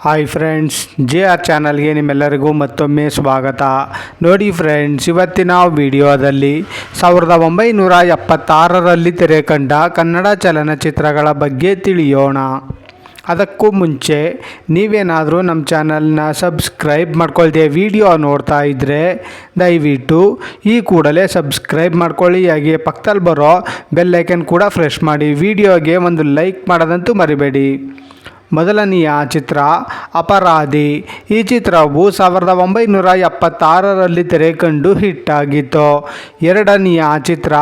Hi friends, JR ಚಾನಲ್ಗೆ ನಿಮ್ಮೆಲ್ಲರಿಗೂ ಮತ್ತೊಮ್ಮೆ ಸ್ವಾಗತ. ನೋಡಿ ಫ್ರೆಂಡ್ಸ್, ಇವತ್ತಿನ ವಿಡಿಯೋದಲ್ಲಿ 1976ರಲ್ಲಿ ತೆರೆ ಕಂಡ ಕನ್ನಡ ಚಲನಚಿತ್ರಗಳ ಬಗ್ಗೆ ತಿಳಿಯೋಣ. ಅದಕ್ಕೂ ಮುಂಚೆ ನೀವೇನಾದರೂ ನಮ್ಮ ಚಾನಲ್ನ ಸಬ್ಸ್ಕ್ರೈಬ್ ಮಾಡ್ಕೊಳ್ದೆ ವಿಡಿಯೋ ನೋಡ್ತಾ ಇದ್ದರೆ ದಯವಿಟ್ಟು ಈ ಕೂಡಲೇ ಸಬ್ಸ್ಕ್ರೈಬ್ ಮಾಡ್ಕೊಳ್ಳಿ. ಹಾಗೆ ಪಕ್ಕದಲ್ಲಿ ಬರೋ ಬೆಲ್ಲೈಕನ್ ಕೂಡ ಪ್ರೆಸ್ ಮಾಡಿ. ವಿಡಿಯೋಗೆ ಒಂದು ಲೈಕ್ ಮಾಡೋದಂತೂ ಮರಿಬೇಡಿ. ಮೊದಲನೆಯ ಚಿತ್ರ ಅಪರಾಧಿ. ಈ ಚಿತ್ರವು 1976ರಲ್ಲಿ ತೆರೆ ಕಂಡು ಹಿಟ್ ಆಗಿತ್ತು. ಎರಡನೆಯ ಚಿತ್ರ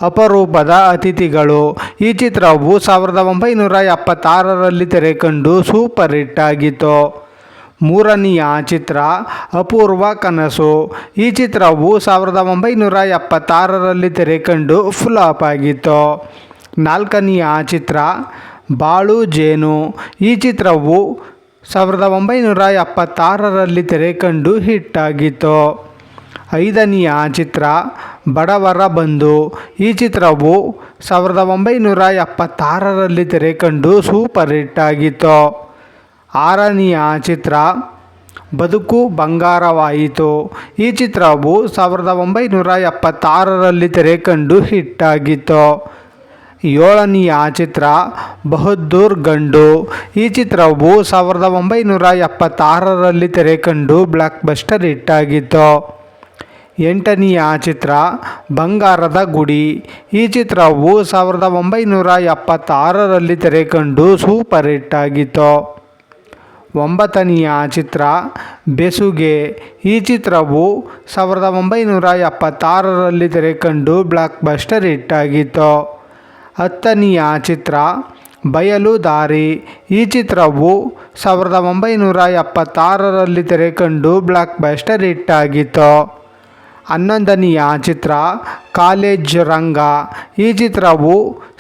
ಅಪರೂಪದ ಅತಿಥಿಗಳು. ಈ ಚಿತ್ರವು 1976ರಲ್ಲಿ ತೆರೆ ಕಂಡು ಸೂಪರ್ ಹಿಟ್ ಆಗಿತ್ತು. ಮೂರನೆಯ ಚಿತ್ರ ಅಪೂರ್ವ ಕನಸು. ಈ ಚಿತ್ರವು 1976ರಲ್ಲಿ ತೆರೆ ಕಂಡು ಫ್ಲಾಪ್ ಆಗಿತ್ತು. ನಾಲ್ಕನೆಯ ಚಿತ್ರ ಬಾಳು ಜೇನು. ಈ ಚಿತ್ರವು 1976ರಲ್ಲಿ ತೆರೆ ಕಂಡು ಹಿಟ್ ಆಗಿತ್ತು. ಐದನೆಯ ಚಿತ್ರ ಬಡವರ ಬಂಧು. ಈ ಚಿತ್ರವು 1976ರಲ್ಲಿ ತೆರೆ ಕಂಡು ಸೂಪರ್ ಹಿಟ್ ಆಗಿತ್ತು. ಆರನೆಯ ಚಿತ್ರ ಬದುಕು ಬಂಗಾರವಾಯಿತು. ಈ ಚಿತ್ರವು 1976ರಲ್ಲಿ ತೆರೆ ಕಂಡು ಹಿಟ್ ಆಗಿತ್ತು. ಏಳನೆಯ ಚಿತ್ರ ಬಹದ್ದೂರ್ ಗಂಡು. ಈ ಚಿತ್ರವು 1976ರಲ್ಲಿ ತೆರೆ ಕಂಡು ಬ್ಲಾಕ್ ಬಸ್ಟರ್ ಹಿಟ್ ಆಗಿತ್ತು. ಎಂಟನೆಯ ಚಿತ್ರ ಬಂಗಾರದ ಗುಡಿ. ಈ ಚಿತ್ರವು 1976ರಲ್ಲಿ ತೆರೆ ಕಂಡು ಸೂಪರ್ ಹಿಟ್ ಆಗಿತ್ತು. ಒಂಬತ್ತನೆಯ ಚಿತ್ರ ಬೆಸುಗೆ. ಈ ಚಿತ್ರವು 1976ರಲ್ಲಿ ತೆರೆ ಕಂಡು ಬ್ಲಾಕ್ ಬಸ್ಟರ್ ಹಿಟ್ ಆಗಿತ್ತು. ಹತ್ತನೆಯ ಚಿತ್ರ ಬಯಲು ದಾರಿ. ಈ ಚಿತ್ರವು 1976ರಲ್ಲಿ ತೆರೆ ಕಂಡು ಬ್ಲಾಕ್ ಬಸ್ಟರ್ ಹಿಟ್ ಆಗಿತ್ತು. ಹನ್ನೊಂದನೆಯ ಚಿತ್ರ ಕಾಲೇಜ್ ರಂಗ. ಈ ಚಿತ್ರವು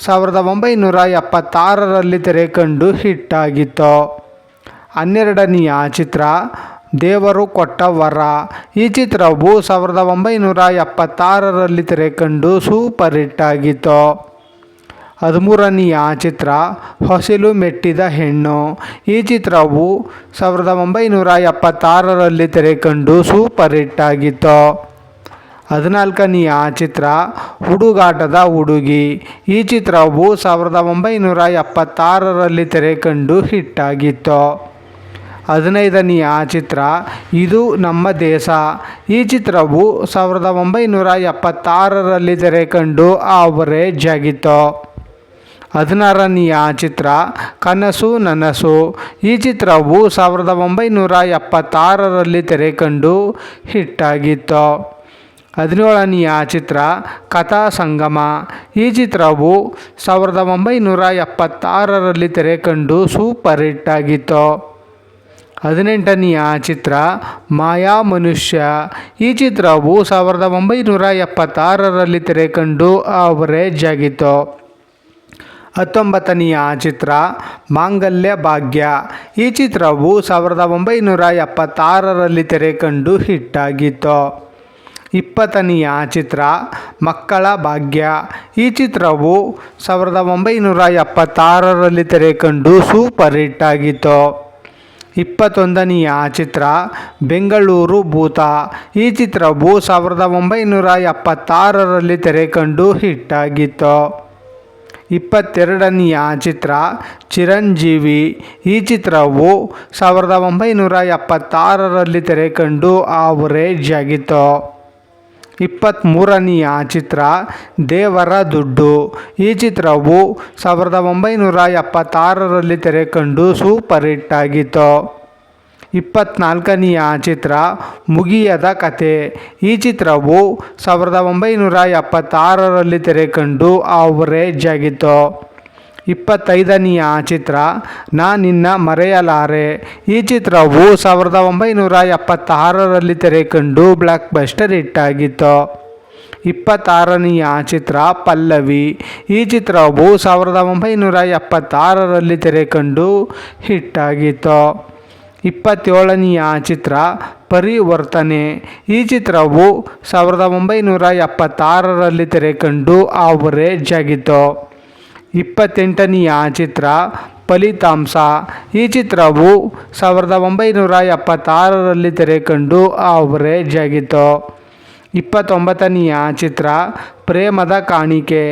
1976ರಲ್ಲಿ ತೆರೆ ಕಂಡು ಹಿಟ್ ಆಗಿತ್ತು. ಹನ್ನೆರಡನೆಯ ಚಿತ್ರ ದೇವರು ಕೊಟ್ಟ ವರ. ಈ ಚಿತ್ರವು 1976ರಲ್ಲಿ ತೆರೆ ಕಂಡು ಸೂಪರ್ ಹಿಟ್ ಆಗಿತ್ತು. 13ನೆಯ ಚಿತ್ರ ಹೊಸಲು ಮೆಟ್ಟಿದ ಹೆಣ್ಣು. ಈ ಚಿತ್ರವು 1976ರಲ್ಲಿ ತೆರೆ ಕಂಡು ಸೂಪರ್ ಹಿಟ್ ಆಗಿತ್ತು. 14ನೆಯ ಚಿತ್ರ ಹುಡುಗಾಟದ ಹುಡುಗಿ. ಈ ಚಿತ್ರವು 1976ರಲ್ಲಿ ತೆರೆ ಕಂಡು ಹಿಟ್ ಆಗಿತ್ತು. 15ನೆಯ ಚಿತ್ರ ಇದು ನಮ್ಮ ದೇಶ. ಈ ಚಿತ್ರವು 1976ರಲ್ಲಿ ತೆರೆ ಕಂಡು ಆವರೇಜ್ ಆಗಿತ್ತು. 16ನೆಯ ಚಿತ್ರ ಕನಸು ನನಸು. ಈ ಚಿತ್ರವು 1976ರಲ್ಲಿ ತೆರೆ ಕಂಡು ಹಿಟ್ ಆಗಿತ್ತು. 17ನೆಯ ಚಿತ್ರ ಕಥಾ ಸಂಗಮ. ಈ ಚಿತ್ರವು 1976ರಲ್ಲಿ ತೆರೆ ಕಂಡು ಸೂಪರ್ ಹಿಟ್ ಆಗಿತ್ತು. 18ನೆಯ ಚಿತ್ರ ಮಾಯಾ ಮನುಷ್ಯ. ಈ ಚಿತ್ರವು 1976ರಲ್ಲಿ ತೆರೆ ಕಂಡು ಆವರೇಜ್ ಆಗಿತ್ತು. 19ನೆಯ ಚಿತ್ರ ಮಾಂಗಲ್ಯ ಭಾಗ್ಯ. ಈ ಚಿತ್ರವು 1976ರಲ್ಲಿ ತೆರೆ ಕಂಡು ಹಿಟ್ ಆಗಿತ್ತು. 20ನೆಯ ಚಿತ್ರ ಮಕ್ಕಳ ಭಾಗ್ಯ. ಈ ಚಿತ್ರವು 1976ರಲ್ಲಿ ತೆರೆ ಕಂಡು ಸೂಪರ್ ಹಿಟ್ ಆಗಿತ್ತು. 21ನೆಯ ಚಿತ್ರ ಬೆಂಗಳೂರು ಭೂತ. ಈ ಚಿತ್ರವು 1976ರಲ್ಲಿ ತೆರೆ ಕಂಡು ಹಿಟ್ ಆಗಿತ್ತು. 22ನೆಯ ಚಿತ್ರ ಚಿರಂಜೀವಿ. ಈ ಚಿತ್ರವು 1976ರಲ್ಲಿ ತೆರೆ ಕಂಡು ಆವರೇಜ್ ಆಗಿತ್ತು. 23ನೆಯ ಚಿತ್ರ ದೇವರ ದುಡ್ಡು. ಈ ಚಿತ್ರವು 1976ರಲ್ಲಿ ತೆರೆ ಕಂಡು ಸೂಪರ್ ಹಿಟ್ ಆಗಿತ್ತು. 24ನೆಯ ಚಿತ್ರ ಮುಗಿಯದ ಕತೆ. ಈ ಚಿತ್ರವು 1976ರಲ್ಲಿ ತೆರೆ ಕಂಡು ಆವರೇಜ್ ಆಗಿತ್ತು. 25ನೆಯ ಚಿತ್ರ ನಾ ನಿನ್ನ ಮರೆಯಲಾರೆ. ಈ ಚಿತ್ರವು 1976ರಲ್ಲಿ ತೆರೆ ಕಂಡು ಬ್ಲಾಕ್ ಬಸ್ಟರ್ ಹಿಟ್ ಆಗಿತ್ತು. 26ನೆಯ ಚಿತ್ರ ಪಲ್ಲವಿ. ಈ ಚಿತ್ರವು 1976ರಲ್ಲಿ ತೆರೆ ಕಂಡು ಹಿಟ್ ಆಗಿತ್ತು. 27ನೆಯ ಚಿತ್ರ ಪರಿವರ್ತನೆ. ಈ ಚಿತ್ರವು 1976ರಲ್ಲಿ ತೆರೆ ಕಂಡು ಆವರೇಜ್ ಆಗಿತ್ತು. 28ನೆಯ ಚಿತ್ರ ಫಲಿತಾಂಶ. ಈ ಚಿತ್ರವು 1976ರಲ್ಲಿ ತೆರೆಕಂಡು ಆವರೇಜ್ ಆಗಿತ್ತು. 29ನೆಯ ಚಿತ್ರ ಪ್ರೇಮದ ಕಾಣಿಕೆ.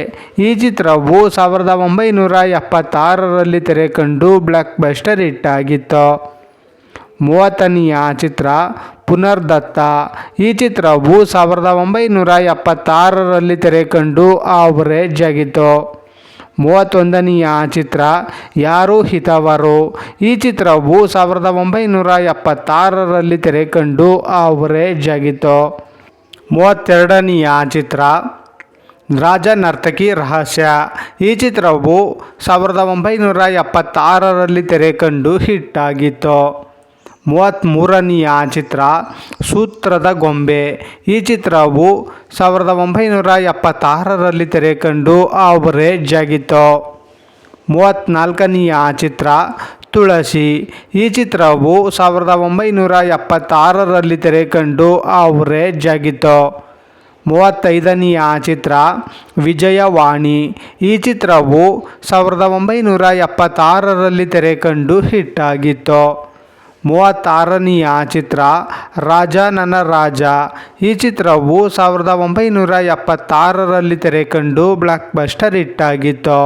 ಈ ಚಿತ್ರವು 1976ರಲ್ಲಿ ತೆರೆಕಂಡು ಬ್ಲಾಕ್ ಬಸ್ಟರ್ ಹಿಟ್ ಆಗಿತ್ತು. 30ನೆಯ ಚಿತ್ರ ಪುನರ್ದತ್ತ. ಈ ಚಿತ್ರವು 1976ರಲ್ಲಿ ತೆರೆಕಂಡು ಆವರೇಜ್ ಆಗಿತ್ತು. 31ನೆಯ ಚಿತ್ರ ಯಾರು ಹಿತವರು. ಈ ಚಿತ್ರವು 1976ರಲ್ಲಿ ತೆರೆಕಂಡು ಆವರೇಜ್ ಆಗಿತ್ತು. 32ನೆಯ ಚಿತ್ರ ರಾಜ ನರ್ತಕಿ ರಹಸ್ಯ. ಈ ಚಿತ್ರವು 1976ರಲ್ಲಿ ತೆರೆಕಂಡು ಹಿಟ್ ಆಗಿತ್ತು. 33ನೆಯ ಚಿತ್ರ ಸೂತ್ರದ ಗೊಂಬೆ. ಈ ಚಿತ್ರವು 1976ರಲ್ಲಿ ತೆರೆಕಂಡು ಆವರೇಜ್ ಆಗಿತ್ತು. 34ನೆಯ ಚಿತ್ರ ತುಳಸಿ. ಈ ಚಿತ್ರವು 1976ರಲ್ಲಿ ತೆರೆಕಂಡು ಆವರೇಜ್ ಆಗಿತ್ತು. 35ನೆಯ ಚಿತ್ರ ವಿಜಯವಾಣಿ. ಈ ಚಿತ್ರವು 1976ರಲ್ಲಿ ತೆರೆಕಂಡು ಹಿಟ್ ಆಗಿತ್ತು. 36ನೆಯ ಚಿತ್ರ ರಾಜ ನನ್ನ ರಾಜ. ಈ ಚಿತ್ರವು 1976ರಲ್ಲಿ ತೆರೆಕಂಡು ಬ್ಲಾಕ್ ಬಸ್ಟರ್ ಹಿಟ್ ಆಗಿತ್ತು.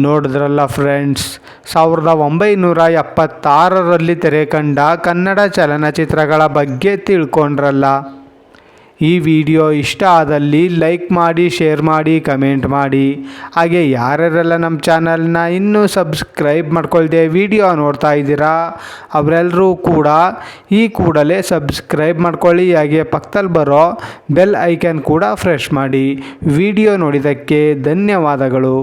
ನೋಡಿದ್ರಲ್ಲ ಫ್ರೆಂಡ್ಸ್, 1976ರಲ್ಲಿ ತೆರೆಕಂಡ ಕನ್ನಡ ಚಲನಚಿತ್ರಗಳ ಬಗ್ಗೆ ತಿಳ್ಕೊಂಡ್ರಲ್ಲ. ಈ ವಿಡಿಯೋ ಇಷ್ಟ ಆದಲ್ಲಿ ಲೈಕ್ ಮಾಡಿ, ಶೇರ್ ಮಾಡಿ, ಕಮೆಂಟ್ ಮಾಡಿ. ಹಾಗೆ ಯಾರ್ಯಾರೆಲ್ಲ ನಮ್ಮ ಚಾನಲ್ನ ಇನ್ನೂ ಸಬ್ಸ್ಕ್ರೈಬ್ ಮಾಡ್ಕೊಳ್ದೆ ವಿಡಿಯೋ ನೋಡ್ತಾ ಇದ್ದೀರಾ ಅವರೆಲ್ಲರೂ ಕೂಡ ಈ ಕೂಡಲೇ ಸಬ್ಸ್ಕ್ರೈಬ್ ಮಾಡ್ಕೊಳ್ಳಿ. ಹಾಗೆ ಪಕ್ಕದಲ್ಲಿ ಬರೋ ಬೆಲ್ ಐಕನ್ ಕೂಡ ಪ್ರೆಸ್ ಮಾಡಿ. ವಿಡಿಯೋ ನೋಡಿದ್ದಕ್ಕೆ ಧನ್ಯವಾದಗಳು.